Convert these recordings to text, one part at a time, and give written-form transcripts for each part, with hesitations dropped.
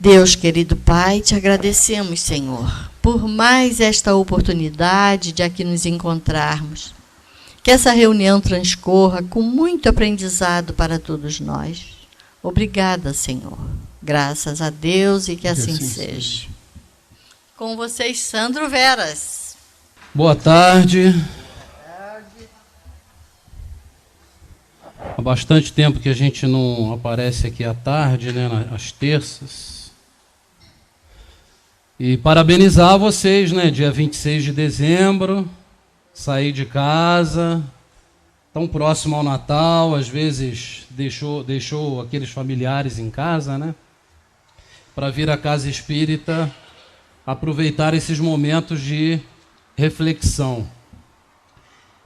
Deus, querido Pai, te agradecemos, Senhor, por mais esta oportunidade de aqui nos encontrarmos. Que essa reunião transcorra com muito aprendizado para todos nós. Obrigada, Senhor. Graças a Deus e que assim seja. Com vocês, Sandro Veras. Boa tarde. Há bastante tempo que a gente não aparece aqui à tarde, né, às terças. E parabenizar vocês, né, dia 26 de dezembro, saí de casa, tão próximo ao Natal, às vezes deixou aqueles familiares em casa, né, para vir à casa espírita, aproveitar esses momentos de reflexão.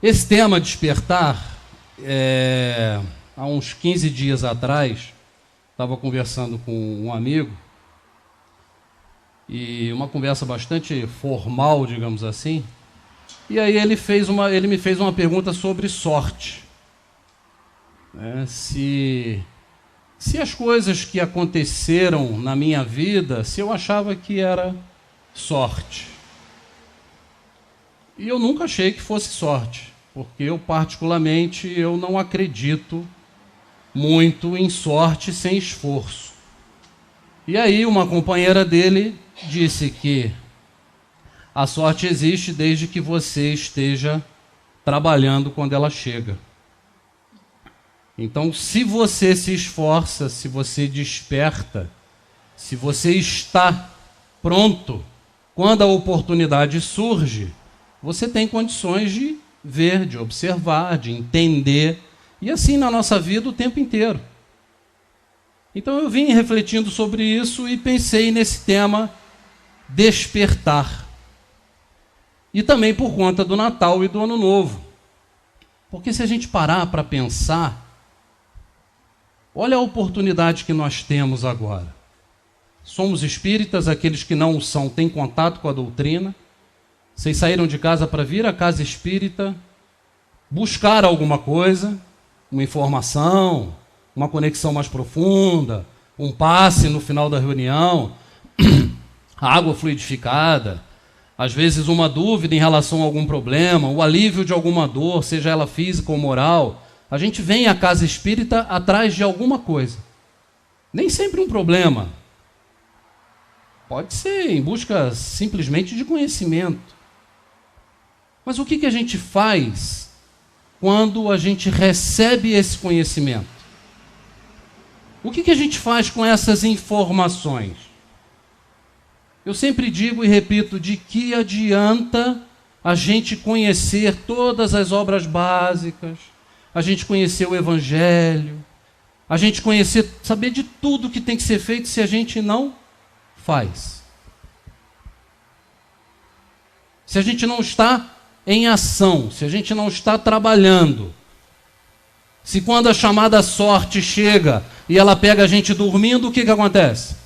Esse tema, despertar, há uns 15 dias atrás, estava conversando com um amigo, e uma conversa bastante formal, digamos assim, e aí ele me fez uma pergunta sobre sorte. Se as coisas que aconteceram na minha vida, se eu achava que era sorte. E eu nunca achei que fosse sorte, porque eu particularmente eu não acredito muito em sorte sem esforço. E aí uma companheira dele disse que a sorte existe desde que você esteja trabalhando quando ela chega. Então, se você se esforça, se você desperta, se você está pronto, quando a oportunidade surge, você tem condições de ver, de observar, de entender, e assim na nossa vida o tempo inteiro. Então eu vim refletindo sobre isso e pensei nesse tema despertar. E também por conta do Natal e do Ano Novo. Porque se a gente parar para pensar, olha a oportunidade que nós temos agora. Somos espíritas, aqueles que não o são têm contato com a doutrina. Vocês saíram de casa para vir à casa espírita, buscar alguma coisa, uma informação, uma conexão mais profunda, um passe no final da reunião, água fluidificada, às vezes uma dúvida em relação a algum problema, o alívio de alguma dor, seja ela física ou moral. A gente vem à casa espírita atrás de alguma coisa. Nem sempre um problema. Pode ser em busca simplesmente de conhecimento. Mas o que a gente faz quando a gente recebe esse conhecimento? O que a gente faz com essas informações? Eu sempre digo e repito, de que adianta a gente conhecer todas as obras básicas, a gente conhecer o Evangelho, a gente saber de tudo que tem que ser feito se a gente não faz? Se a gente não está em ação, se a gente não está trabalhando, se quando a chamada sorte chega e ela pega a gente dormindo, o que acontece?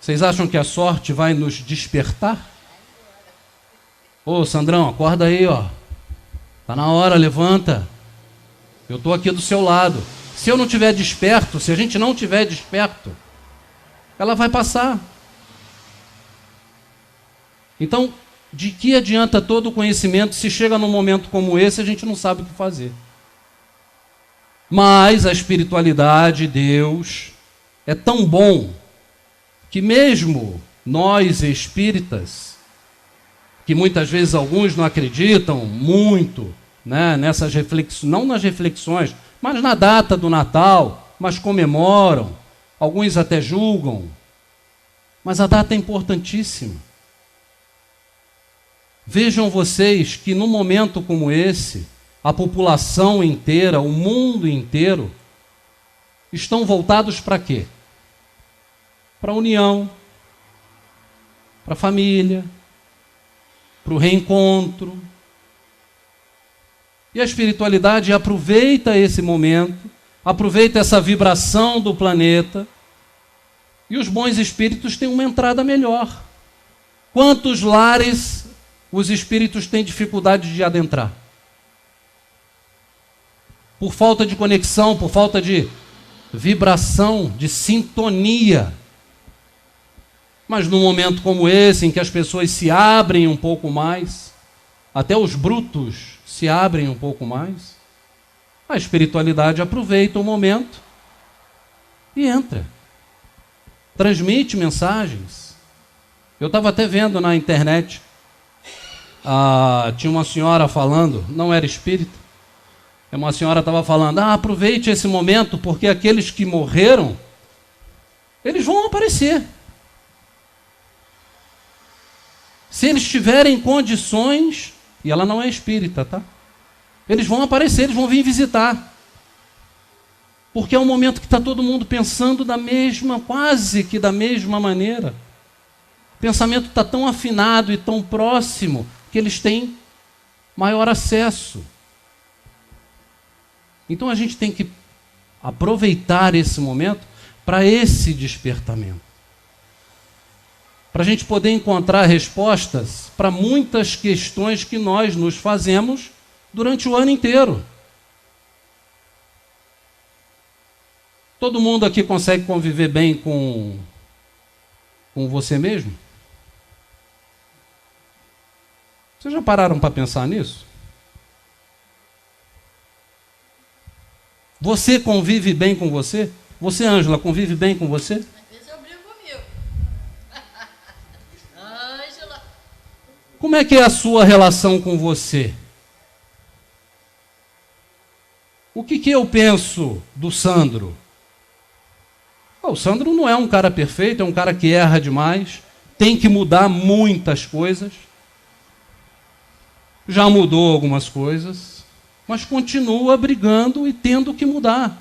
Vocês acham que a sorte vai nos despertar? Ô, Sandrão, acorda aí, ó. Tá na hora, levanta. Eu estou aqui do seu lado. Se eu não estiver desperto, se a gente não estiver desperto, ela vai passar. Então, de que adianta todo o conhecimento se chega num momento como esse a gente não sabe o que fazer? Mas a espiritualidade, Deus, é tão bom que mesmo nós espíritas, que muitas vezes alguns não acreditam muito, né, nessas reflexões, não nas reflexões, mas na data do Natal, mas comemoram, alguns até julgam, mas a data é importantíssima. Vejam vocês que num momento como esse, a população inteira, o mundo inteiro, estão voltados para quê? Para a união, para a família, para o reencontro. E a espiritualidade aproveita esse momento, aproveita essa vibração do planeta, e os bons espíritos têm uma entrada melhor. Quantos lares os espíritos têm dificuldade de adentrar? Por falta de conexão, por falta de vibração, de sintonia. Mas num momento como esse, em que as pessoas se abrem um pouco mais, até os brutos se abrem um pouco mais, a espiritualidade aproveita o momento e entra. Transmite mensagens. Eu estava até vendo na internet, tinha uma senhora falando, não era espírita, uma senhora estava falando, aproveite esse momento, porque aqueles que morreram, eles vão aparecer. Se eles tiverem condições, e ela não é espírita, tá? Eles vão aparecer, eles vão vir visitar. Porque é um momento que está todo mundo pensando quase que da mesma maneira. O pensamento está tão afinado e tão próximo que eles têm maior acesso. Então a gente tem que aproveitar esse momento para esse despertamento. Para a gente poder encontrar respostas para muitas questões que nós nos fazemos durante o ano inteiro. Todo mundo aqui consegue conviver bem com você mesmo? Vocês já pararam para pensar nisso? Você convive bem com você? Você, Ângela, convive bem com você? Às vezes eu brigo comigo. Ângela. Como é que é a sua relação com você? O que eu penso do Sandro? O Sandro não é um cara perfeito, é um cara que erra demais, tem que mudar muitas coisas. Já mudou algumas coisas, mas continua brigando e tendo que mudar.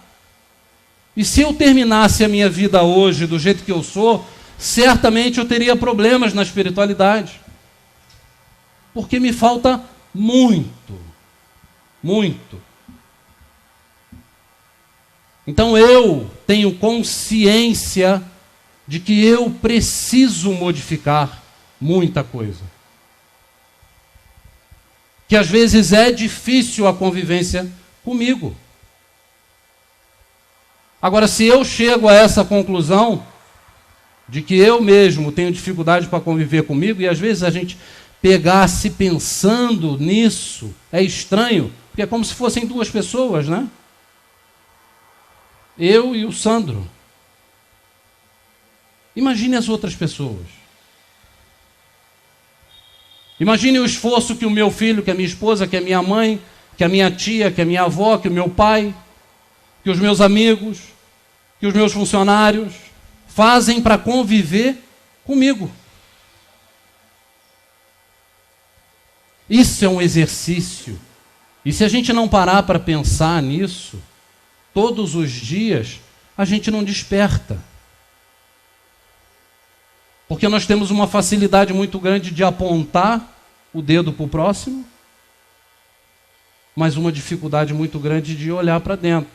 E se eu terminasse a minha vida hoje do jeito que eu sou, certamente eu teria problemas na espiritualidade. Porque me falta muito, muito. Então eu tenho consciência de que eu preciso modificar muita coisa. Que às vezes é difícil a convivência comigo. Agora, se eu chego a essa conclusão de que eu mesmo tenho dificuldade para conviver comigo, e às vezes a gente pegar-se pensando nisso é estranho, porque é como se fossem duas pessoas, né? Eu e o Sandro. Imagine as outras pessoas. Imagine o esforço que o meu filho, que a minha esposa, que a minha mãe, que a minha tia, que a minha avó, que o meu pai, que os meus amigos, que os meus funcionários fazem para conviver comigo. Isso é um exercício. E se a gente não parar para pensar nisso, todos os dias, a gente não desperta. Porque nós temos uma facilidade muito grande de apontar o dedo para o próximo, mas uma dificuldade muito grande de olhar para dentro.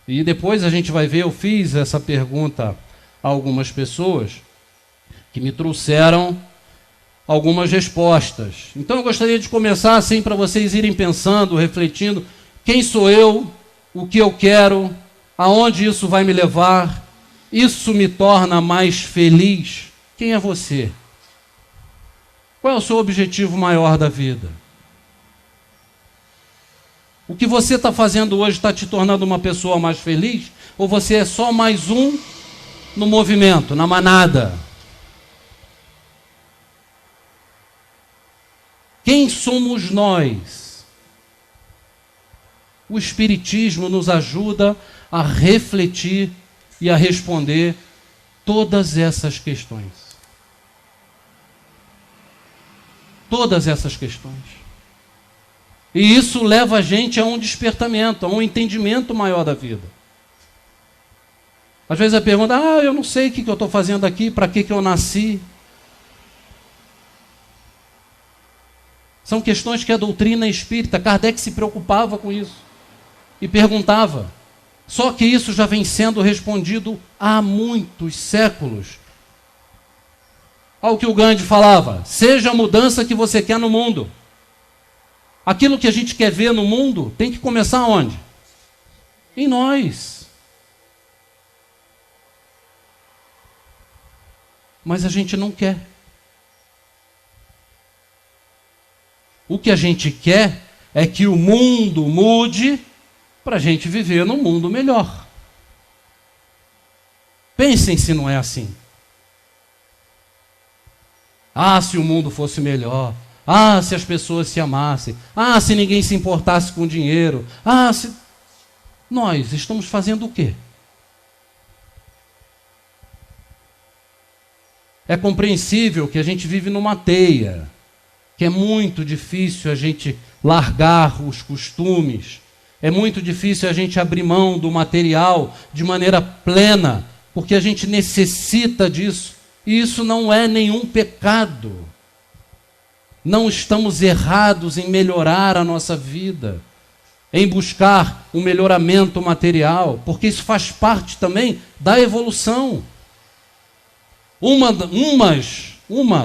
E depois a gente vai ver, eu fiz essa pergunta a algumas pessoas que me trouxeram algumas respostas. Então eu gostaria de começar assim para vocês irem pensando, refletindo, quem sou eu, o que eu quero, aonde isso vai me levar, isso me torna mais feliz. Quem é você? Qual é o seu objetivo maior da vida? O que você está fazendo hoje está te tornando uma pessoa mais feliz? Ou você é só mais um no movimento, na manada? Quem somos nós? O Espiritismo nos ajuda a refletir e a responder todas essas questões. Todas essas questões. E isso leva a gente a um despertamento, a um entendimento maior da vida. Às vezes a pergunta, eu não sei o que eu estou fazendo aqui, para que eu nasci. São questões que a doutrina espírita, Kardec se preocupava com isso. E perguntava. Só que isso já vem sendo respondido há muitos séculos. Olha o que o Gandhi falava. Seja a mudança que você quer no mundo. Aquilo que a gente quer ver no mundo tem que começar onde? em nós. Mas a gente não quer. O que a gente quer é que o mundo mude para a gente viver num mundo melhor. Pensem se não é assim. Ah, se o mundo fosse melhor. Ah, se as pessoas se amassem. Ah, se ninguém se importasse com dinheiro. Ah, se... Nós estamos fazendo o quê? É compreensível que a gente vive numa teia, que é muito difícil a gente largar os costumes, é muito difícil a gente abrir mão do material de maneira plena, porque a gente necessita disso, e isso não é nenhum pecado. Não estamos errados em melhorar a nossa vida, em buscar um melhoramento material, porque isso faz parte também da evolução. Uma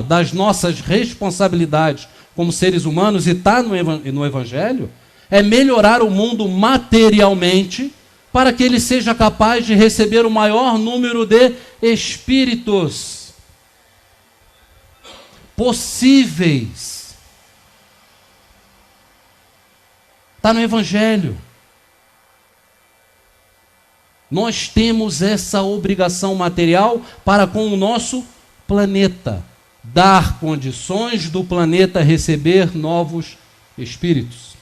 das nossas responsabilidades como seres humanos, e está no Evangelho, é melhorar o mundo materialmente para que ele seja capaz de receber o maior número de espíritos possíveis. Está no Evangelho. Nós temos essa obrigação material para com o nosso planeta, dar condições do planeta receber novos espíritos.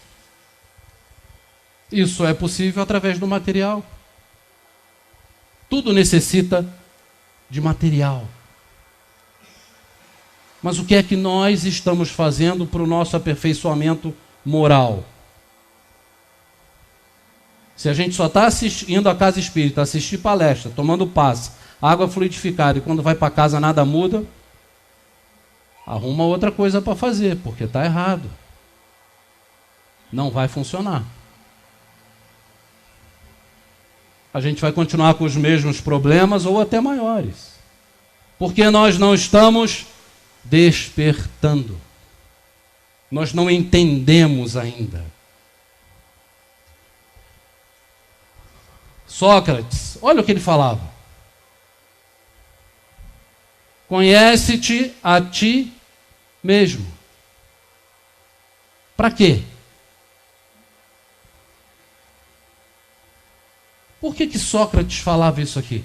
Isso é possível através do material. Tudo necessita de material. Mas o que é que nós estamos fazendo para o nosso aperfeiçoamento moral? Se a gente só está indo à casa espírita, assistir palestra, tomando passe, água fluidificada, e quando vai para casa nada muda, arruma outra coisa para fazer, porque está errado. Não vai funcionar. A gente vai continuar com os mesmos problemas ou até maiores. Porque nós não estamos despertando. Nós não entendemos ainda. Sócrates, olha o que ele falava. Conhece-te a ti mesmo. Para quê? Por que Sócrates falava isso aqui?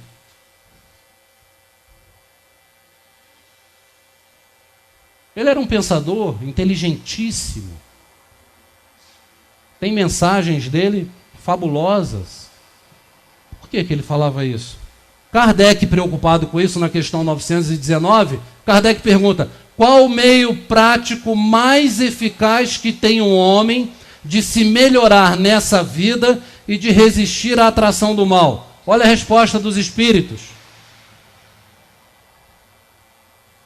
Ele era um pensador inteligentíssimo. Tem mensagens dele fabulosas. Por que ele falava isso? Kardec, preocupado com isso, na questão 919, Kardec pergunta: qual o meio prático mais eficaz que tem um homem de se melhorar nessa vida e de resistir à atração do mal? Olha a resposta dos espíritos.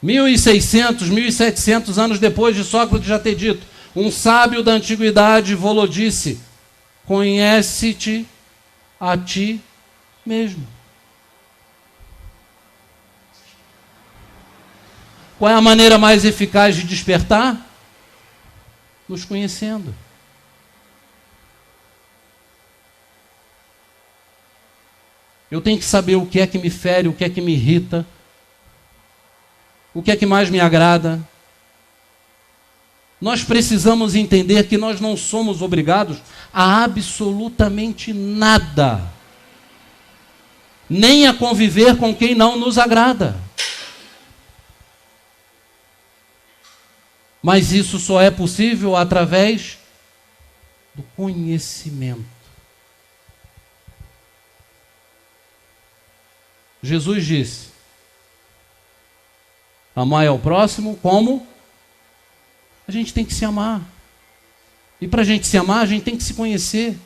1600, 1700 anos depois de Sócrates já ter dito, um sábio da antiguidade falou, disse: conhece-te a ti mesmo. Qual é a maneira mais eficaz de despertar? Nos conhecendo. Eu tenho que saber o que é que me fere, o que é que me irrita, o que é que mais me agrada. Nós precisamos entender que nós não somos obrigados a absolutamente nada, nem a conviver com quem não nos agrada. Mas isso só é possível através do conhecimento. Jesus disse: amai ao próximo como a gente tem que se amar. E para a gente se amar, a gente tem que se conhecer.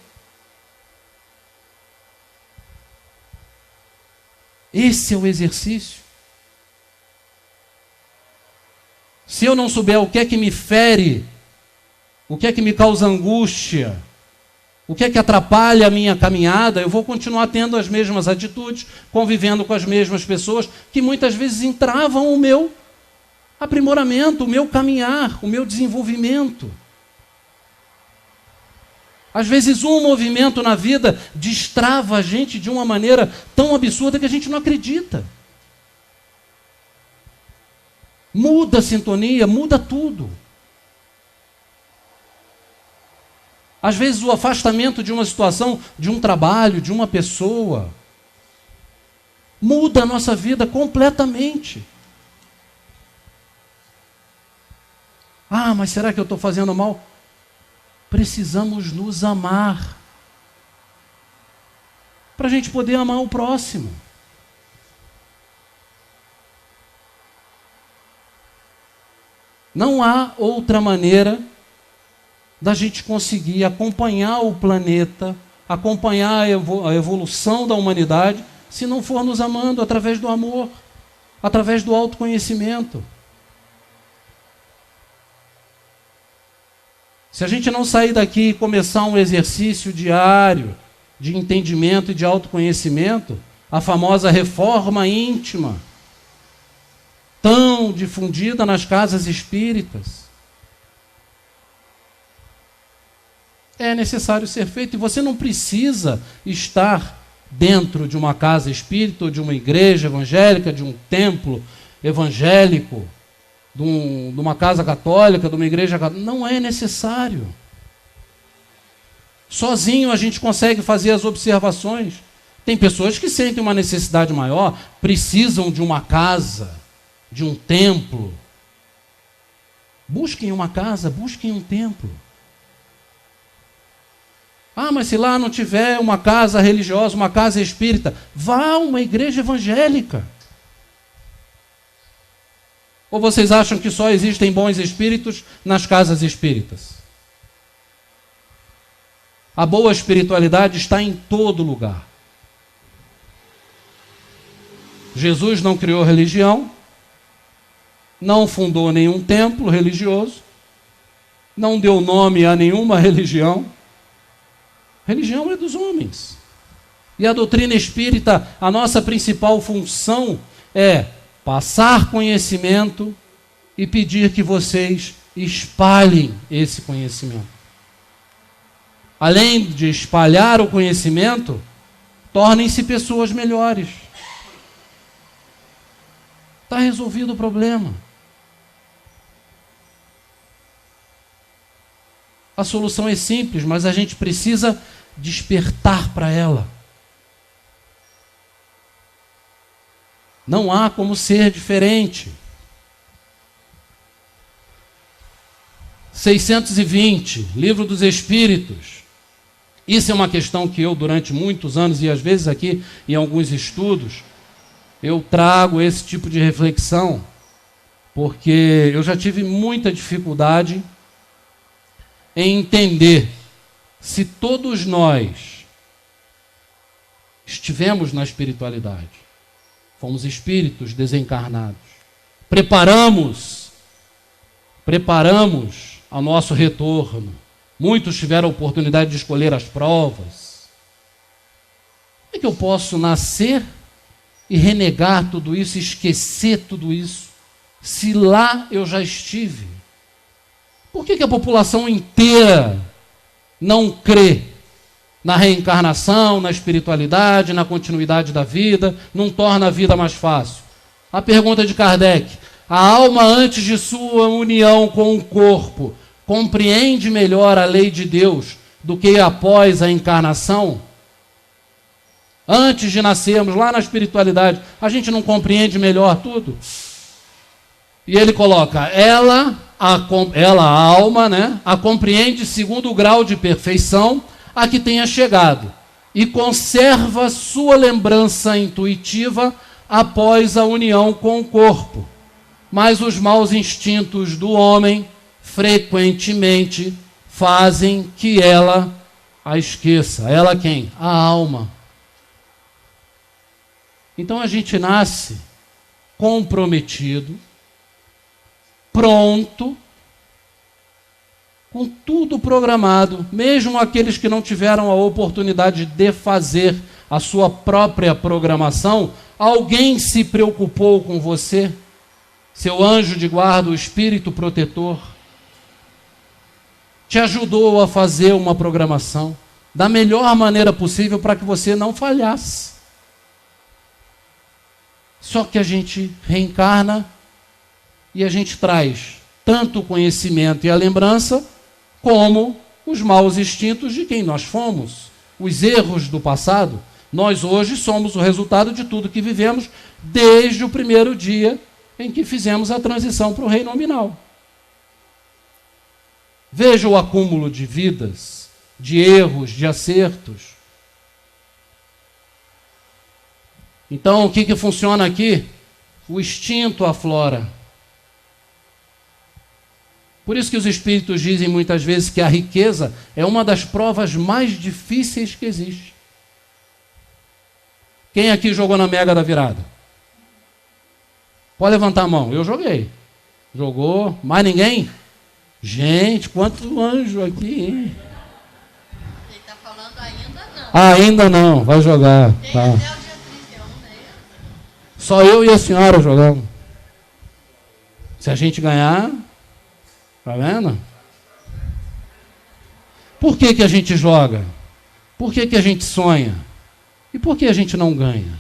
Esse é o exercício. Se eu não souber o que é que me fere, o que é que me causa angústia, o que é que atrapalha a minha caminhada, eu vou continuar tendo as mesmas atitudes, convivendo com as mesmas pessoas, que muitas vezes entravam o meu aprimoramento, o meu caminhar, o meu desenvolvimento. Às vezes um movimento na vida destrava a gente de uma maneira tão absurda que a gente não acredita. Muda a sintonia, muda tudo. Às vezes o afastamento de uma situação, de um trabalho, de uma pessoa, muda a nossa vida completamente. Ah, mas será que eu estou fazendo mal? Precisamos nos amar para a gente poder amar o próximo. Não há outra maneira da gente conseguir acompanhar o planeta, acompanhar a evolução da humanidade, se não for nos amando através do amor, através do autoconhecimento. Se a gente não sair daqui e começar um exercício diário de entendimento e de autoconhecimento, a famosa reforma íntima, tão difundida nas casas espíritas, é necessário ser feito. E você não precisa estar dentro de uma casa espírita, ou de uma igreja evangélica, de um templo evangélico, de uma casa católica, de uma igreja católica. Não é necessário. Sozinho a gente consegue fazer as observações. Tem pessoas que sentem uma necessidade maior, precisam de uma casa, de um templo. Busquem uma casa, busquem um templo. Ah, mas se lá não tiver uma casa religiosa, uma casa espírita, vá a uma igreja evangélica. Ou vocês acham que só existem bons espíritos nas casas espíritas? A boa espiritualidade está em todo lugar. Jesus não criou religião, não fundou nenhum templo religioso, não deu nome a nenhuma religião. Religião é dos homens. E a doutrina espírita, a nossa principal função é passar conhecimento e pedir que vocês espalhem esse conhecimento. Além de espalhar o conhecimento, tornem-se pessoas melhores. Está resolvido o problema. A solução é simples, mas a gente precisa despertar para ela. Não há como ser diferente. 620, Livro dos Espíritos. Isso é uma questão que eu, durante muitos anos, e às vezes aqui em alguns estudos, eu trago esse tipo de reflexão, porque eu já tive muita dificuldade em entender se todos nós estivemos na espiritualidade, fomos espíritos desencarnados, preparamos ao nosso retorno. Muitos tiveram a oportunidade de escolher as provas. Como é que eu posso nascer e renegar tudo isso, esquecer tudo isso, se lá eu já estive? Por que a população inteira não crê na reencarnação, na espiritualidade, na continuidade da vida, não torna a vida mais fácil? A pergunta de Kardec: a alma, antes de sua união com o corpo, compreende melhor a lei de Deus do que após a encarnação? Antes de nascermos, lá na espiritualidade, a gente não compreende melhor tudo? E ele coloca: ela, a alma, né, a compreende segundo o grau de perfeição a que tenha chegado, e conserva sua lembrança intuitiva após a união com o corpo. Mas os maus instintos do homem frequentemente fazem que ela a esqueça. Ela quem? A alma. Então a gente nasce comprometido, pronto, com tudo programado, mesmo aqueles que não tiveram a oportunidade de fazer a sua própria programação. Alguém se preocupou com você? Seu anjo de guarda, o espírito protetor, te ajudou a fazer uma programação da melhor maneira possível para que você não falhasse. Só que a gente reencarna e a gente traz tanto o conhecimento e a lembrança, como os maus instintos de quem nós fomos, os erros do passado. Nós hoje somos o resultado de tudo que vivemos desde o primeiro dia em que fizemos a transição para o reino nominal. Veja o acúmulo de vidas, de erros, de acertos. Então, o que funciona aqui? O instinto aflora. Por isso que os espíritos dizem muitas vezes que a riqueza é uma das provas mais difíceis que existe. Quem aqui jogou na Mega da Virada? Pode levantar a mão. Eu joguei. Jogou. Mais ninguém? Gente, quanto anjo aqui, hein? Ele está falando ainda não. Ainda não. Vai jogar. Tem Tá. até o dia 31, né? Só eu e a senhora jogamos. Se a gente ganhar... Tá vendo? Por que a gente joga? Por que a gente sonha? E por que a gente não ganha?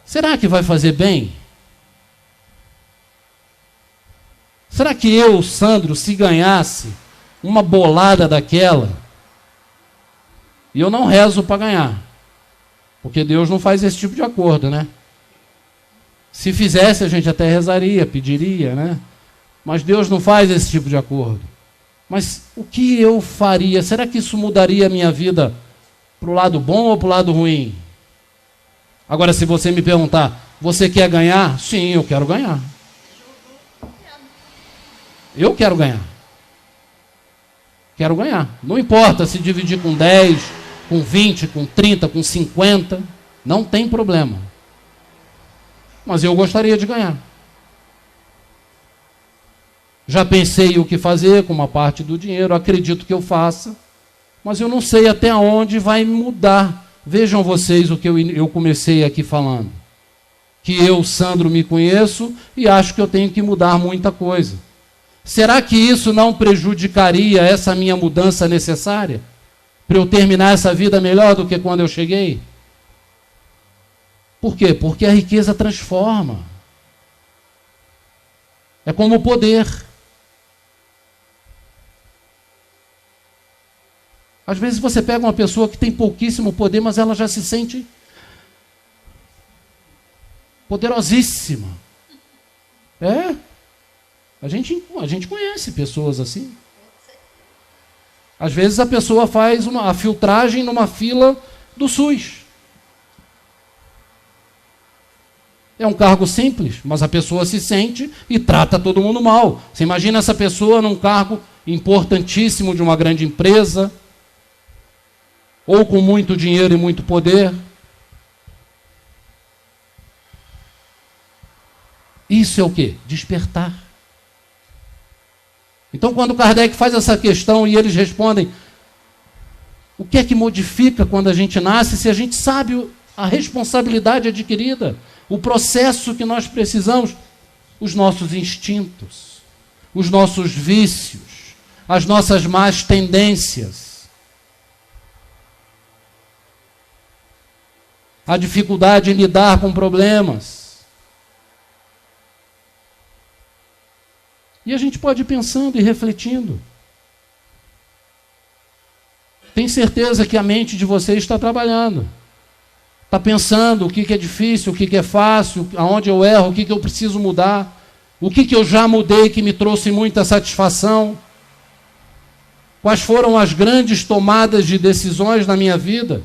Será que vai fazer bem? Será que eu, Sandro, se ganhasse uma bolada daquela, e eu não rezo para ganhar, porque Deus não faz esse tipo de acordo, né? Se fizesse, a gente até rezaria, pediria, né? Mas Deus não faz esse tipo de acordo. Mas o que eu faria? Será que isso mudaria a minha vida para o lado bom ou para o lado ruim? Agora, se você me perguntar, você quer ganhar? Sim, eu quero ganhar. Eu quero ganhar. Quero ganhar. Não importa se dividir com 10, com 20, com 30, com 50. Não tem problema. Mas eu gostaria de ganhar. Já pensei o que fazer com uma parte do dinheiro, acredito que eu faça, mas eu não sei até onde vai mudar. Vejam vocês o que eu comecei aqui falando. Que eu, Sandro, me conheço e acho que eu tenho que mudar muita coisa. Será que isso não prejudicaria essa minha mudança necessária? Para eu terminar essa vida melhor do que quando eu cheguei? Por quê? Porque a riqueza transforma. É como o poder. Às vezes você pega uma pessoa que tem pouquíssimo poder, mas ela já se sente poderosíssima. É. A gente conhece pessoas assim. Às vezes a pessoa faz a filtragem numa fila do SUS. É um cargo simples, mas a pessoa se sente e trata todo mundo mal. Você imagina essa pessoa num cargo importantíssimo de uma grande empresa, ou com muito dinheiro e muito poder. Isso é o quê? Despertar. Então, quando Kardec faz essa questão e eles respondem, o que é que modifica quando a gente nasce, se a gente sabe a responsabilidade adquirida, o processo que nós precisamos, os nossos instintos, os nossos vícios, as nossas más tendências, a dificuldade em lidar com problemas. E a gente pode ir pensando e refletindo. Tenho certeza que a mente de vocês está trabalhando. Está pensando o que é difícil, o que é fácil, aonde eu erro, o que eu preciso mudar, o que eu já mudei que me trouxe muita satisfação. Quais foram as grandes tomadas de decisões na minha vida?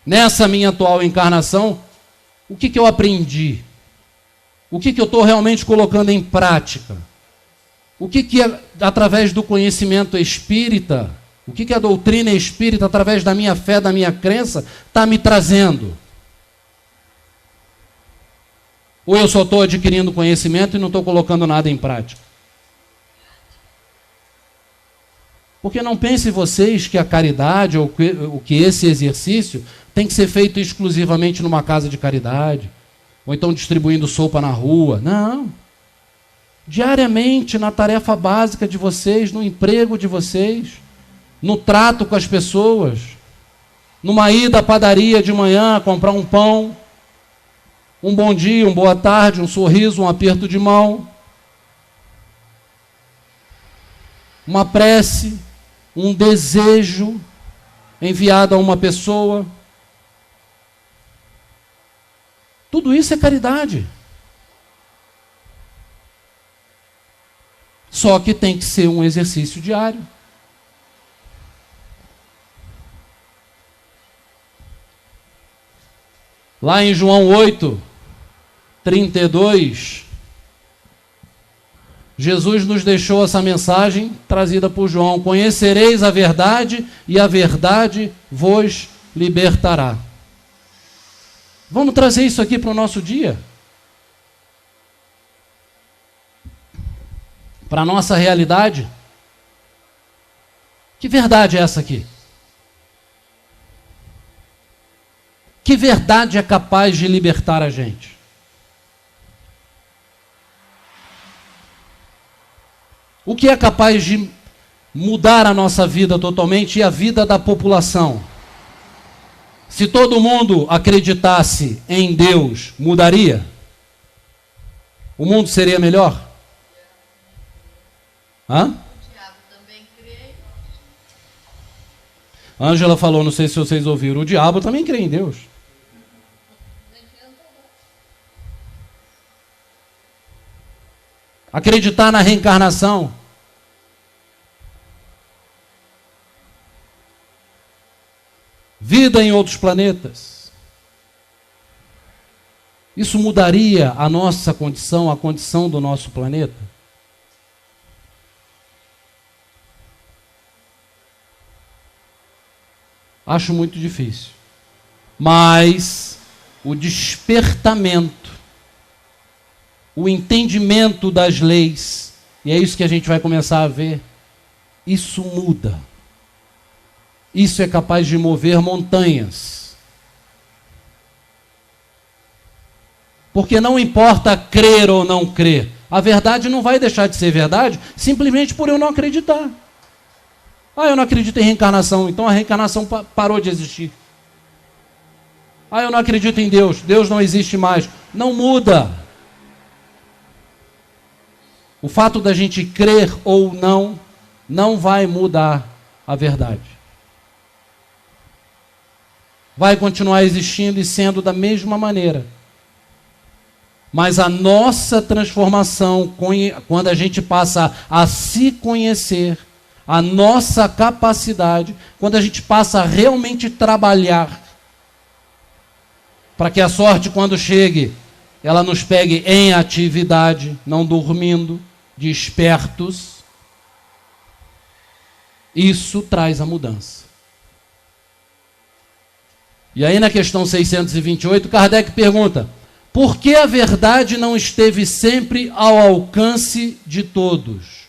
Nessa minha atual encarnação, o que eu aprendi? O que eu estou realmente colocando em prática? O que através do conhecimento espírita, o que a doutrina espírita, através da minha fé, da minha crença, está me trazendo? Ou eu só estou adquirindo conhecimento e não estou colocando nada em prática? Porque não pensem vocês que a caridade, ou que esse exercício, tem que ser feito exclusivamente numa casa de caridade, ou então distribuindo sopa na rua. Não. Diariamente, na tarefa básica de vocês, no emprego de vocês, no trato com as pessoas, numa ida à padaria de manhã, comprar um pão, um bom dia, uma boa tarde, um sorriso, um aperto de mão, uma prece, um desejo enviado a uma pessoa. Tudo isso é caridade. Só que tem que ser um exercício diário. Lá em João 8:32, Jesus nos deixou essa mensagem trazida por João: conhecereis a verdade e a verdade vos libertará. Vamos trazer isso aqui para o nosso dia? Para a nossa realidade? Que verdade é essa aqui? Que verdade é capaz de libertar a gente? O que é capaz de mudar a nossa vida totalmente e a vida da população? Se todo mundo acreditasse em Deus, mudaria? O mundo seria melhor? Hã? O diabo também crê. Ângela falou, não sei se vocês ouviram, o diabo também crê em Deus. Acreditar na reencarnação. Vida em outros planetas. Isso mudaria a nossa condição, a condição do nosso planeta? Acho muito difícil. Mas o despertamento, o entendimento das leis, e é isso que a gente vai começar a ver, isso muda. Isso é capaz de mover montanhas. Porque não importa crer ou não crer, a verdade não vai deixar de ser verdade simplesmente por eu não acreditar. Ah, eu não acredito em reencarnação, então a reencarnação parou de existir. Ah, eu não acredito em Deus, Deus não existe mais. Não muda. O fato da gente crer ou não, não vai mudar a verdade. Vai continuar existindo e sendo da mesma maneira. Mas a nossa transformação, quando a gente passa a se conhecer, a nossa capacidade, quando a gente passa a realmente trabalhar, para que a sorte, quando chegue, ela nos pegue em atividade, não dormindo, despertos, isso traz a mudança. E aí na questão 628, Kardec pergunta: por que a verdade não esteve sempre ao alcance de todos?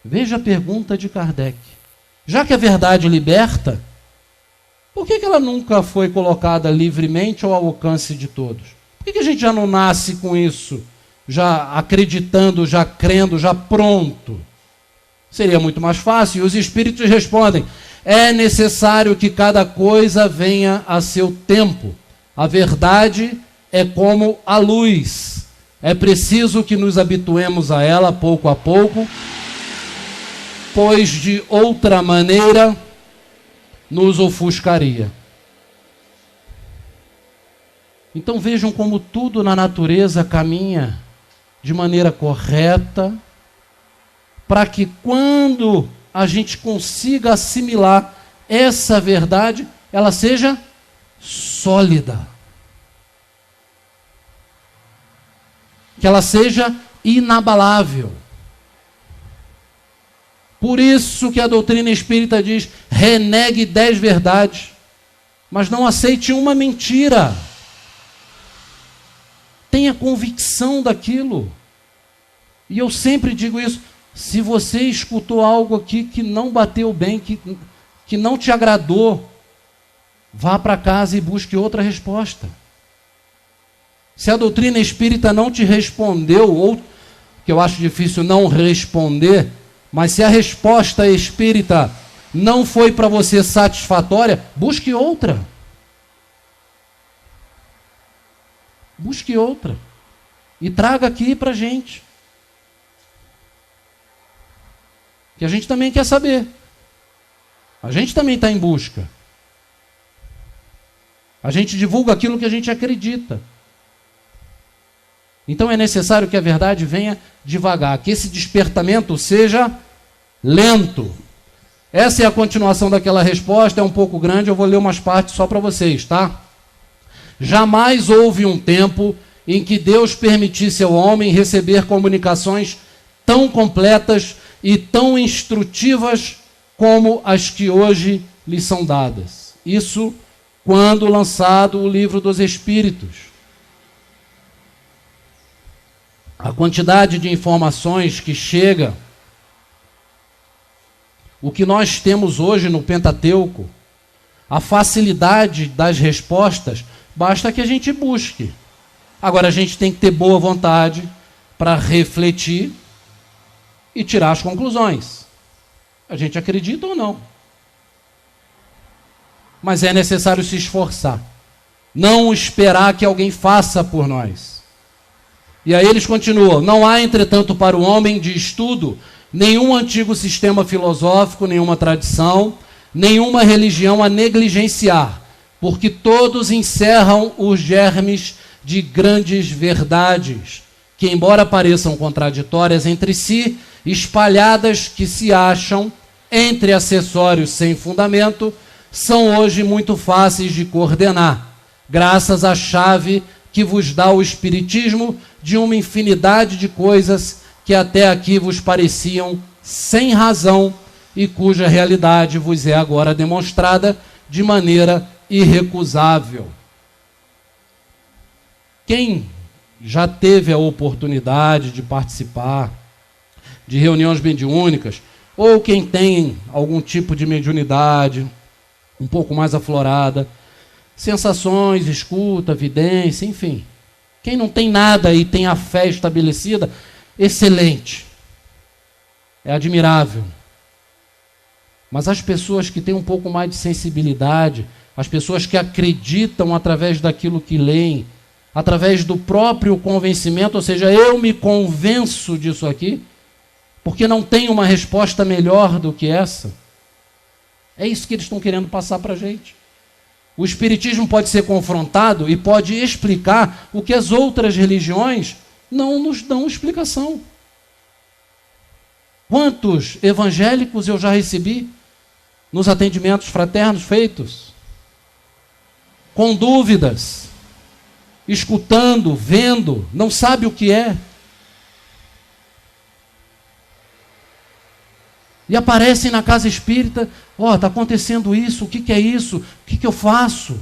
Veja a pergunta de Kardec. Já que a verdade liberta, por que ela nunca foi colocada livremente ao alcance de todos? Por que a gente já não nasce com isso, já acreditando, já crendo, já pronto? Seria muito mais fácil. E os espíritos respondem: é necessário que cada coisa venha a seu tempo. A verdade é como a luz. É preciso que nos habituemos a ela pouco a pouco, pois de outra maneira nos ofuscaria. Então vejam como tudo na natureza caminha de maneira correta, para que quando a gente consiga assimilar essa verdade, ela seja sólida. Que ela seja inabalável. Por isso que a doutrina espírita diz: renegue 10 verdades, mas não aceite uma mentira. Tenha convicção daquilo. E eu sempre digo isso: se você escutou algo aqui que não bateu bem, que não te agradou, vá para casa e busque outra resposta. Se a doutrina espírita não te respondeu, ou que eu acho difícil não responder, mas se a resposta espírita não foi para você satisfatória, busque outra. Busque outra. E traga aqui para a gente. Que a gente também quer saber. A gente também está em busca. A gente divulga aquilo que a gente acredita. Então é necessário que a verdade venha devagar, que esse despertamento seja lento. Essa é a continuação daquela resposta, é um pouco grande, eu vou ler umas partes só para vocês, tá? Jamais houve um tempo em que Deus permitisse ao homem receber comunicações tão completas e tão instrutivas como as que hoje lhe são dadas. Isso quando lançado o Livro dos Espíritos. A quantidade de informações que chega, o que nós temos hoje no Pentateuco, a facilidade das respostas, basta que a gente busque. Agora a gente tem que ter boa vontade para refletir e tirar as conclusões. A gente acredita ou não. Mas é necessário se esforçar. Não esperar que alguém faça por nós. E aí eles continuam. Não há, entretanto, para o homem de estudo, nenhum antigo sistema filosófico, nenhuma tradição, nenhuma religião a negligenciar, porque todos encerram os germes de grandes verdades, que, embora pareçam contraditórias entre si, espalhadas que se acham entre acessórios sem fundamento, são hoje muito fáceis de coordenar, graças à chave que vos dá o Espiritismo de uma infinidade de coisas que até aqui vos pareciam sem razão e cuja realidade vos é agora demonstrada de maneira irrecusável. Quem já teve a oportunidade de participar de reuniões mediúnicas, ou quem tem algum tipo de mediunidade um pouco mais aflorada, sensações, escuta, vidência, enfim. Quem não tem nada e tem a fé estabelecida, excelente. É admirável. Mas as pessoas que têm um pouco mais de sensibilidade, as pessoas que acreditam através daquilo que leem, através do próprio convencimento, ou seja, eu me convenço disso aqui, porque não tem uma resposta melhor do que essa. É isso que eles estão querendo passar para a gente. O Espiritismo pode ser confrontado e pode explicar o que as outras religiões não nos dão explicação. Quantos evangélicos eu já recebi nos atendimentos fraternos feitos? Com dúvidas, escutando, vendo, não sabe o que é. E aparecem na casa espírita, está acontecendo isso, o que é isso? O que eu faço?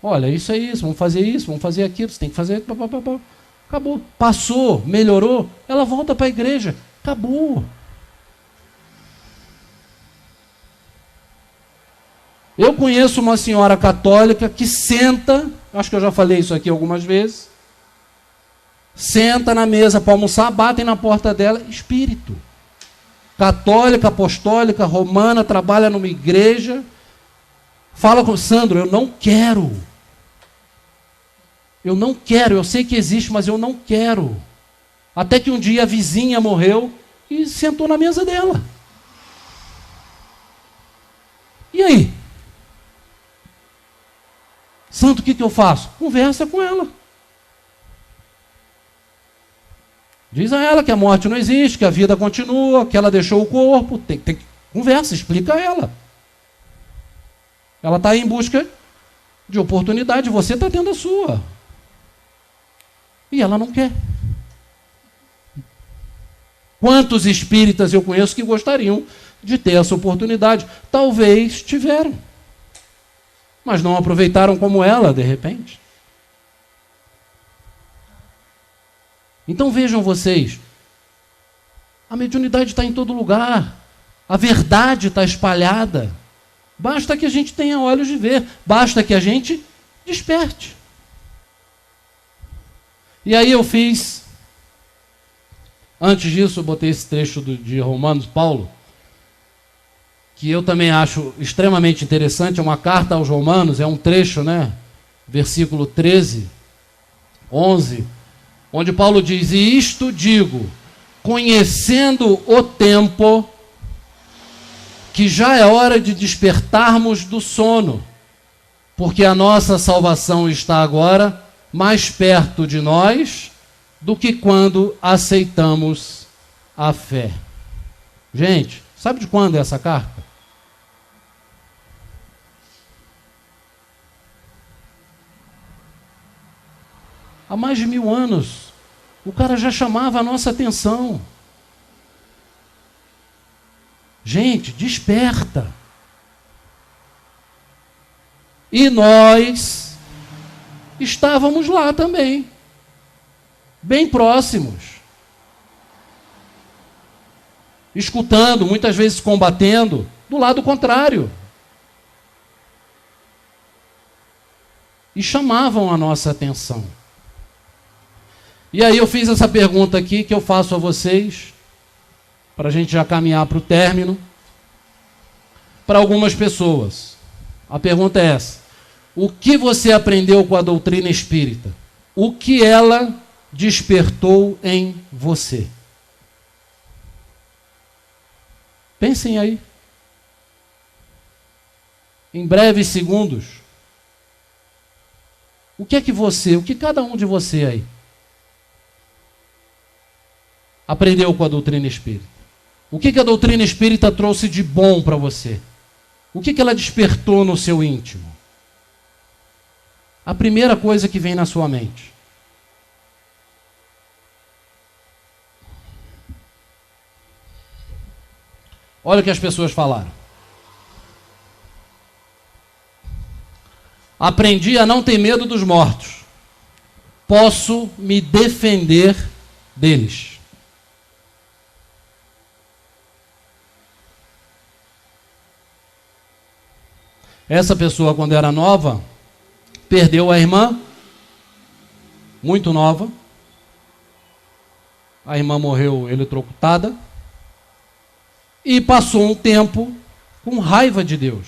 Olha, isso é isso, vamos fazer aquilo, você tem que fazer... Acabou. Passou, melhorou, ela volta para a igreja. Acabou. Eu conheço uma senhora católica que senta, acho que eu já falei isso aqui algumas vezes, senta na mesa para almoçar, batem na porta dela, espírito. Católica, apostólica, romana, trabalha numa igreja, fala com Sandro, eu não quero, eu sei que existe, mas eu não quero. Até que um dia a vizinha morreu e sentou na mesa dela. E aí? Santo, o que eu faço? Conversa com ela. Diz a ela que a morte não existe, que a vida continua, que ela deixou o corpo. Tem conversa, explica a ela. Ela está em busca de oportunidade, você está tendo a sua. E ela não quer. Quantos espíritas eu conheço que gostariam de ter essa oportunidade? Talvez tiveram, mas não aproveitaram como ela, de repente. Então vejam vocês, a mediunidade está em todo lugar, a verdade está espalhada, basta que a gente tenha olhos de ver, basta que a gente desperte. E aí eu fiz, antes disso eu botei esse trecho de Romanos, Paulo, que eu também acho extremamente interessante, é uma carta aos Romanos, é um trecho, né? Versículo 13, 11, onde Paulo diz: e isto digo, conhecendo o tempo, que já é hora de despertarmos do sono, porque a nossa salvação está agora mais perto de nós do que quando aceitamos a fé. Gente, sabe de quando é essa carta? Há mais de 1000 anos, o cara já chamava a nossa atenção. Gente, desperta. E nós estávamos lá também, bem próximos, escutando, muitas vezes combatendo, do lado contrário. E chamavam a nossa atenção. E aí eu fiz essa pergunta aqui que eu faço a vocês, para a gente já caminhar para o término, para algumas pessoas. A pergunta é essa: o que você aprendeu com a doutrina espírita? O que ela despertou em você? Pensem aí. Em breves segundos. O que cada um de você aí aprendeu com a doutrina espírita? O que a doutrina espírita trouxe de bom para você? O que ela despertou no seu íntimo? A primeira coisa que vem na sua mente. Olha o que as pessoas falaram. Aprendi a não ter medo dos mortos. Posso me defender deles. Essa pessoa, quando era nova, perdeu a irmã, muito nova. A irmã morreu eletrocutada. E passou um tempo com raiva de Deus.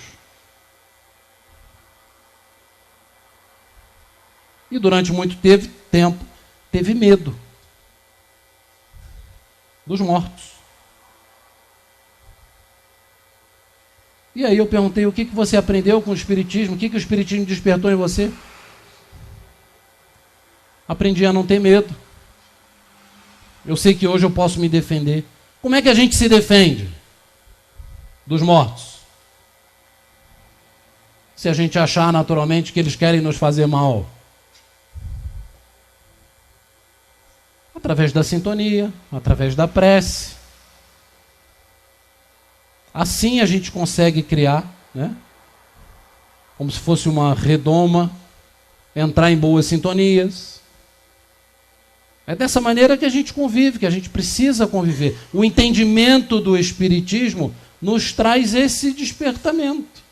E durante muito tempo teve medo dos mortos. E aí eu perguntei: o que você aprendeu com o Espiritismo? O que o Espiritismo despertou em você? Aprendi a não ter medo. Eu sei que hoje eu posso me defender. Como é que a gente se defende dos mortos? Se a gente achar naturalmente que eles querem nos fazer mal. Através da sintonia, através da prece. Assim a gente consegue criar, né? Como se fosse uma redoma, entrar em boas sintonias. É dessa maneira que a gente convive, que a gente precisa conviver. O entendimento do Espiritismo nos traz esse despertamento.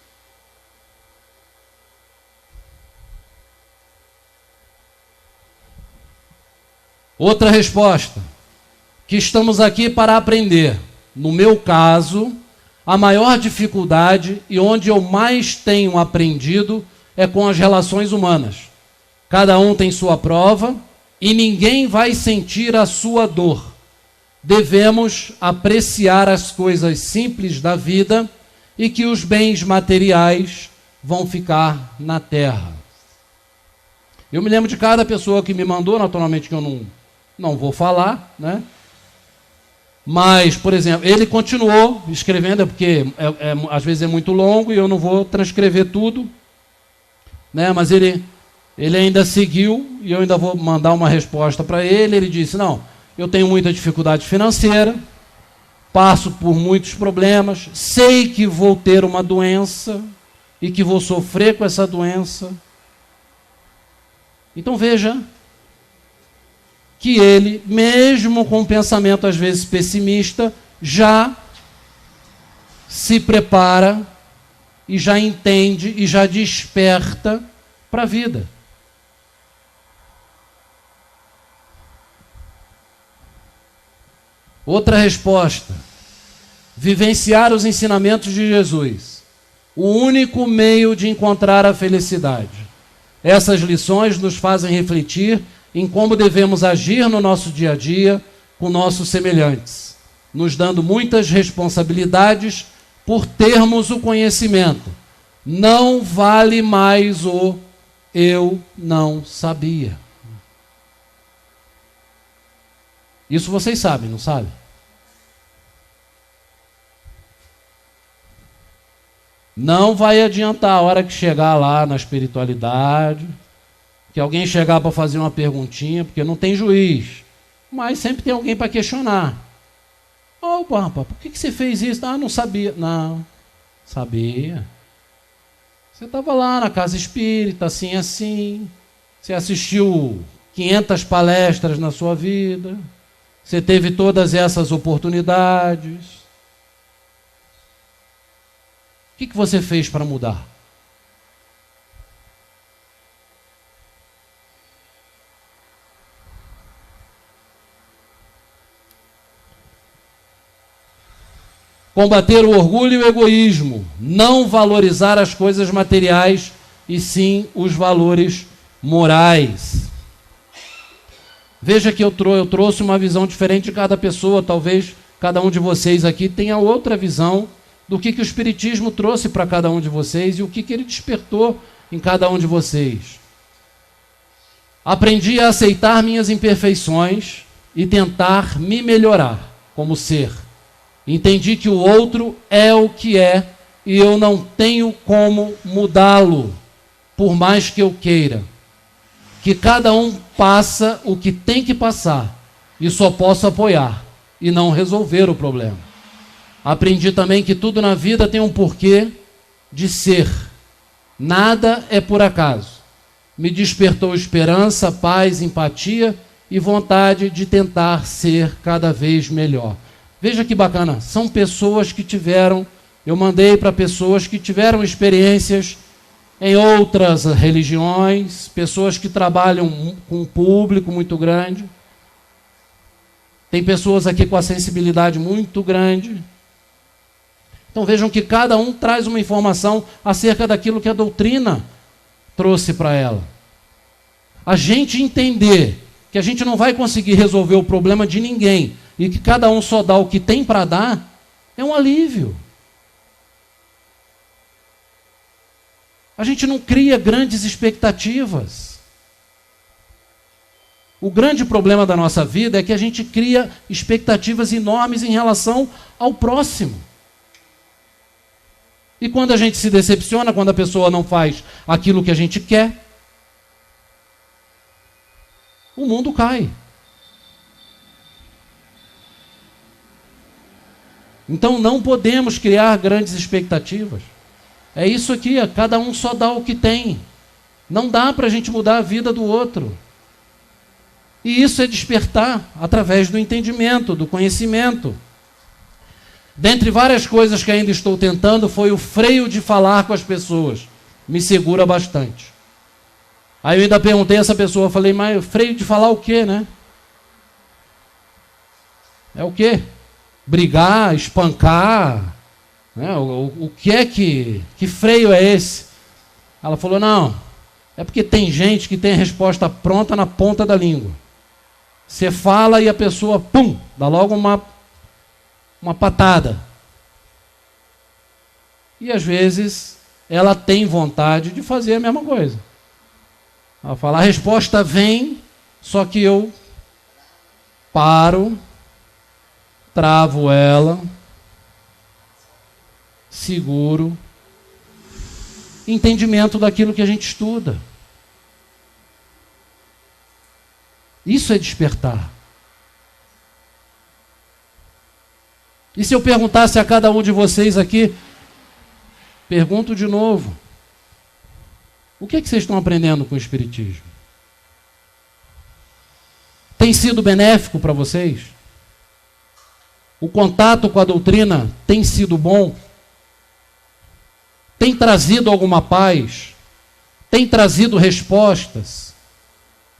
Outra resposta: que estamos aqui para aprender. No meu caso, a maior dificuldade e onde eu mais tenho aprendido é com as relações humanas. Cada um tem sua prova e ninguém vai sentir a sua dor. Devemos apreciar as coisas simples da vida e que os bens materiais vão ficar na terra. Eu me lembro de cada pessoa que me mandou, naturalmente que eu não vou falar, né? Mas, por exemplo, ele continuou escrevendo, porque às vezes é muito longo e eu não vou transcrever tudo, né? Mas ele ainda seguiu e eu ainda vou mandar uma resposta para ele. Ele disse: não, eu tenho muita dificuldade financeira, passo por muitos problemas, sei que vou ter uma doença e que vou sofrer com essa doença. Então veja que ele, mesmo com um pensamento às vezes pessimista, já se prepara e já entende e já desperta para a vida. Outra resposta: vivenciar os ensinamentos de Jesus, o único meio de encontrar a felicidade. Essas lições nos fazem refletir em como devemos agir no nosso dia a dia com nossos semelhantes, nos dando muitas responsabilidades por termos o conhecimento. Não vale mais o eu não sabia. Isso vocês sabem, não sabem? Não vai adiantar a hora que chegar lá na espiritualidade, que alguém chegar para fazer uma perguntinha, porque não tem juiz, mas sempre tem alguém para questionar. Ô, Papa, por que você fez isso? Ah, não sabia. Não, sabia. Você estava lá na casa espírita, assim, assim. Você assistiu 500 palestras na sua vida. Você teve todas essas oportunidades. O que você fez para mudar? Combater o orgulho e o egoísmo, não valorizar as coisas materiais e sim os valores morais. Veja que eu trouxe uma visão diferente de cada pessoa. Talvez cada um de vocês aqui tenha outra visão do que o Espiritismo trouxe para cada um de vocês e o que ele despertou em cada um de vocês. Aprendi a aceitar minhas imperfeições e tentar me melhorar como ser. Entendi que o outro é o que é e eu não tenho como mudá-lo, por mais que eu queira. Que cada um passa o que tem que passar e só posso apoiar e não resolver o problema. Aprendi também que tudo na vida tem um porquê de ser. Nada é por acaso. Me despertou esperança, paz, empatia e vontade de tentar ser cada vez melhor. Veja que bacana, são pessoas que tiveram, eu mandei para pessoas que tiveram experiências em outras religiões, pessoas que trabalham com um público muito grande. Tem pessoas aqui com a sensibilidade muito grande. Então vejam que cada um traz uma informação acerca daquilo que a doutrina trouxe para ela. A gente entender que a gente não vai conseguir resolver o problema de ninguém e que cada um só dá o que tem para dar, é um alívio. A gente não cria grandes expectativas. O grande problema da nossa vida é que a gente cria expectativas enormes em relação ao próximo. E quando a gente se decepciona, quando a pessoa não faz aquilo que a gente quer, o mundo cai. Então não podemos criar grandes expectativas. É isso aqui, cada um só dá o que tem. Não dá para a gente mudar a vida do outro. E isso é despertar através do entendimento, do conhecimento. Dentre várias coisas que ainda estou tentando, foi o freio de falar com as pessoas. Me segura bastante. Aí eu ainda perguntei a essa pessoa, falei, mas freio de falar o quê, né? É o quê? Brigar, espancar, né? O que é que freio é esse? Ela falou, não, é porque tem gente que tem a resposta pronta na ponta da língua. Você fala e a pessoa, pum, dá logo uma patada. E às vezes ela tem vontade de fazer a mesma coisa. Ela fala, a resposta vem, só que eu paro, travo ela, seguro. Entendimento daquilo que a gente estuda. Isso é despertar. E se eu perguntasse a cada um de vocês aqui, pergunto de novo, o que é que vocês estão aprendendo com o Espiritismo? Tem sido benéfico para vocês? O contato com a doutrina tem sido bom? Tem trazido alguma paz? Tem trazido respostas?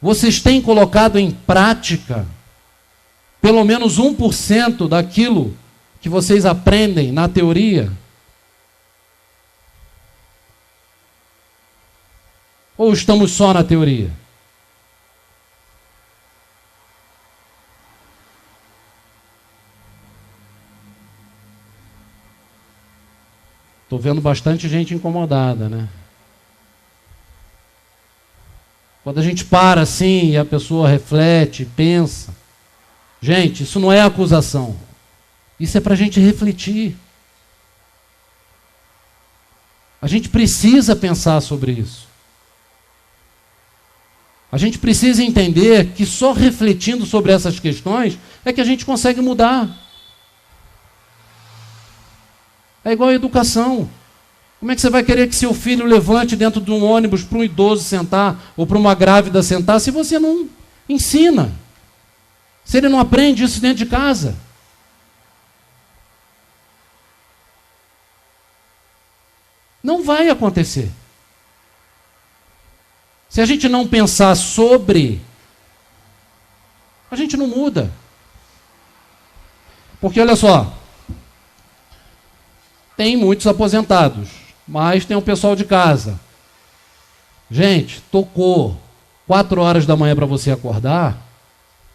Vocês têm colocado em prática pelo menos 1% daquilo que vocês aprendem na teoria? Ou estamos só na teoria? Estou vendo bastante gente incomodada, né? Quando a gente para assim e a pessoa reflete, pensa. Gente, isso não é acusação. Isso é para a gente refletir. A gente precisa pensar sobre isso. A gente precisa entender que só refletindo sobre essas questões é que a gente consegue mudar. É igual a educação. Como é que você vai querer que seu filho levante dentro de um ônibus para um idoso sentar ou para uma grávida sentar se você não ensina? Se ele não aprende isso dentro de casa? Não vai acontecer. Se a gente não pensar sobre, a gente não muda. Porque olha só, tem muitos aposentados, mas tem o pessoal de casa. Gente, tocou 4 horas da manhã para você acordar,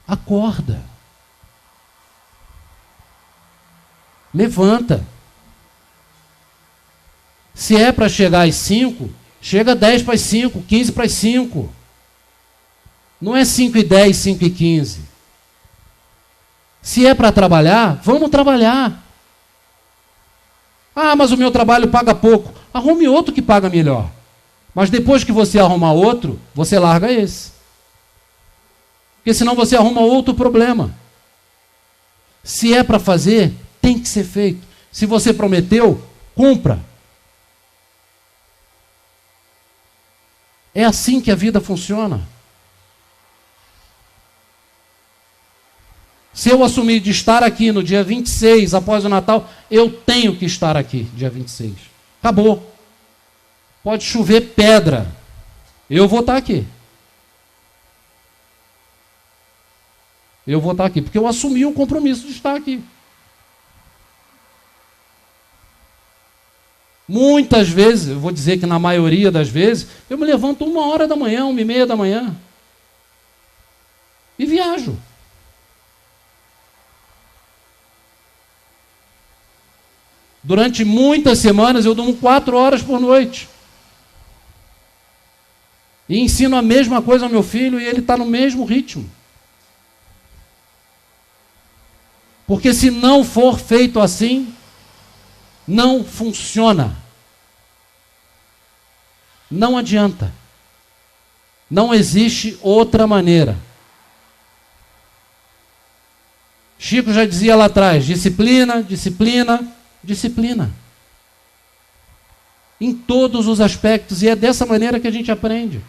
acorda. Levanta. Se é para chegar às 5, chega 10 para as 5, 15 para as 5. Não é 5:10, 5:15. Se é para trabalhar, vamos trabalhar. Ah, mas o meu trabalho paga pouco. Arrume outro que paga melhor. Mas depois que você arrumar outro, você larga esse. Porque senão você arruma outro problema. Se é para fazer, tem que ser feito. Se você prometeu, cumpra. É assim que a vida funciona. Se eu assumir de estar aqui no dia 26, após o Natal, eu tenho que estar aqui, dia 26. Acabou. Pode chover pedra. Eu vou estar aqui. Eu vou estar aqui, porque eu assumi o compromisso de estar aqui. Muitas vezes, eu vou dizer que na maioria das vezes, eu me levanto 1h da manhã, 1h30 da manhã. E viajo. Durante muitas semanas eu durmo 4 horas por noite. E ensino a mesma coisa ao meu filho e ele está no mesmo ritmo. Porque se não for feito assim, não funciona. Não adianta. Não existe outra maneira. Chico já dizia lá atrás, disciplina, disciplina, disciplina. Em todos os aspectos, e é dessa maneira que a gente aprende.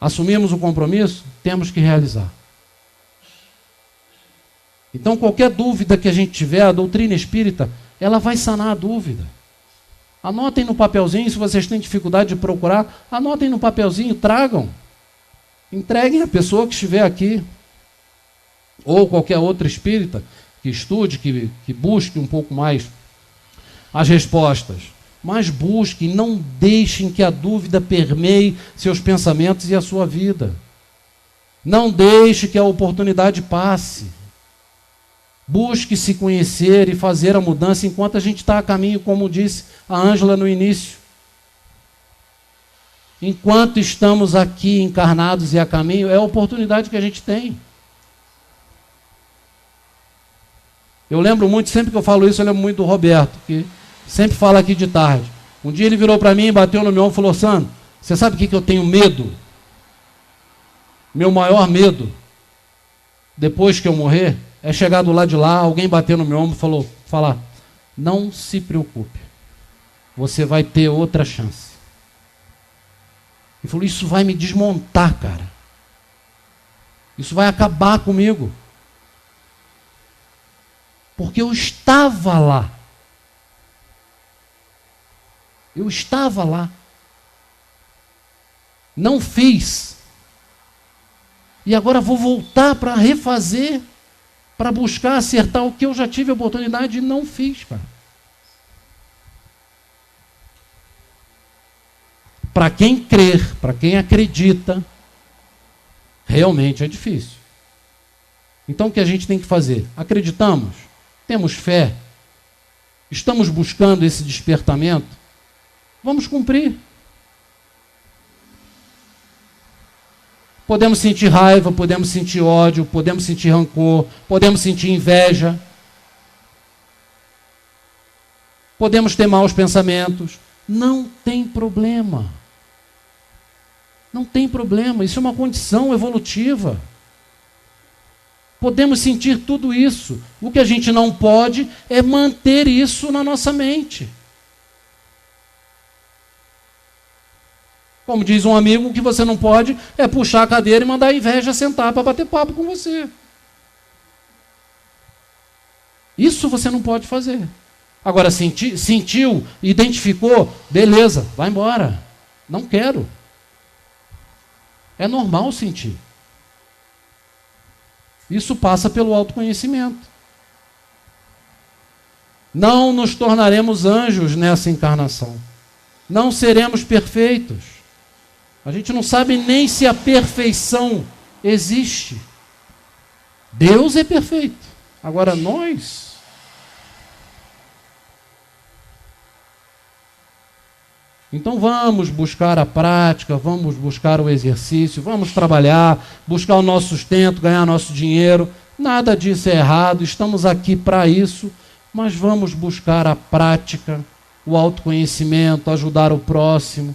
Assumimos o compromisso, temos que realizar. Então, qualquer dúvida que a gente tiver, a doutrina espírita, ela vai sanar a dúvida. Anotem no papelzinho, se vocês têm dificuldade de procurar, anotem no papelzinho, tragam. Entreguem a pessoa que estiver aqui. Ou qualquer outro espírita que estude, que busque um pouco mais as respostas. Mas busquem, não deixem que a dúvida permeie seus pensamentos e a sua vida. Não deixe que a oportunidade passe. Busque se conhecer e fazer a mudança enquanto a gente está a caminho, como disse a Ângela no início. Enquanto estamos aqui encarnados e a caminho, é a oportunidade que a gente tem. Eu lembro muito, sempre que eu falo isso, eu lembro muito do Roberto, que sempre fala aqui de tarde. Um dia ele virou para mim, bateu no meu ombro e falou: Sandro, você sabe o que eu tenho medo? Meu maior medo, depois que eu morrer, é chegar do lado de lá, alguém bater no meu ombro e falar: não se preocupe, você vai ter outra chance. Ele falou: isso vai me desmontar, cara. Isso vai acabar comigo. Porque eu estava lá. Eu estava lá. Não fiz. E agora vou voltar para refazer, para buscar acertar o que eu já tive a oportunidade e não fiz, cara. Para quem crer, para quem acredita, realmente é difícil. Então o que a gente tem que fazer? Acreditamos? Temos fé? Estamos buscando esse despertamento? Vamos cumprir. Podemos sentir raiva, podemos sentir ódio, podemos sentir rancor, podemos sentir inveja, podemos ter maus pensamentos. Não tem problema. Não tem problema. Isso é uma condição evolutiva. Podemos sentir tudo isso. O que a gente não pode é manter isso na nossa mente. Como diz um amigo, o que você não pode é puxar a cadeira e mandar a inveja sentar para bater papo com você. Isso você não pode fazer. Agora, sentiu, identificou, beleza, vai embora. Não quero. É normal sentir. Isso passa pelo autoconhecimento. Não nos tornaremos anjos nessa encarnação. Não seremos perfeitos. A gente não sabe nem se a perfeição existe. Deus é perfeito. Agora nós... Então vamos buscar a prática, vamos buscar o exercício, vamos trabalhar, buscar o nosso sustento, ganhar nosso dinheiro. Nada disso é errado, estamos aqui para isso, mas vamos buscar a prática, o autoconhecimento, ajudar o próximo.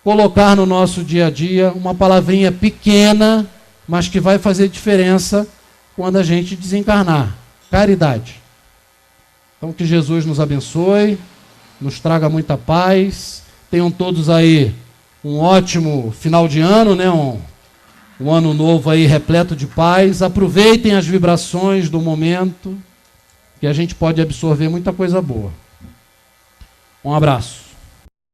Colocar no nosso dia a dia uma palavrinha pequena, mas que vai fazer diferença quando a gente desencarnar. Caridade. Então que Jesus nos abençoe, nos traga muita paz. Tenham todos aí um ótimo final de ano, né? Um ano novo aí repleto de paz. Aproveitem as vibrações do momento, que a gente pode absorver muita coisa boa. Um abraço.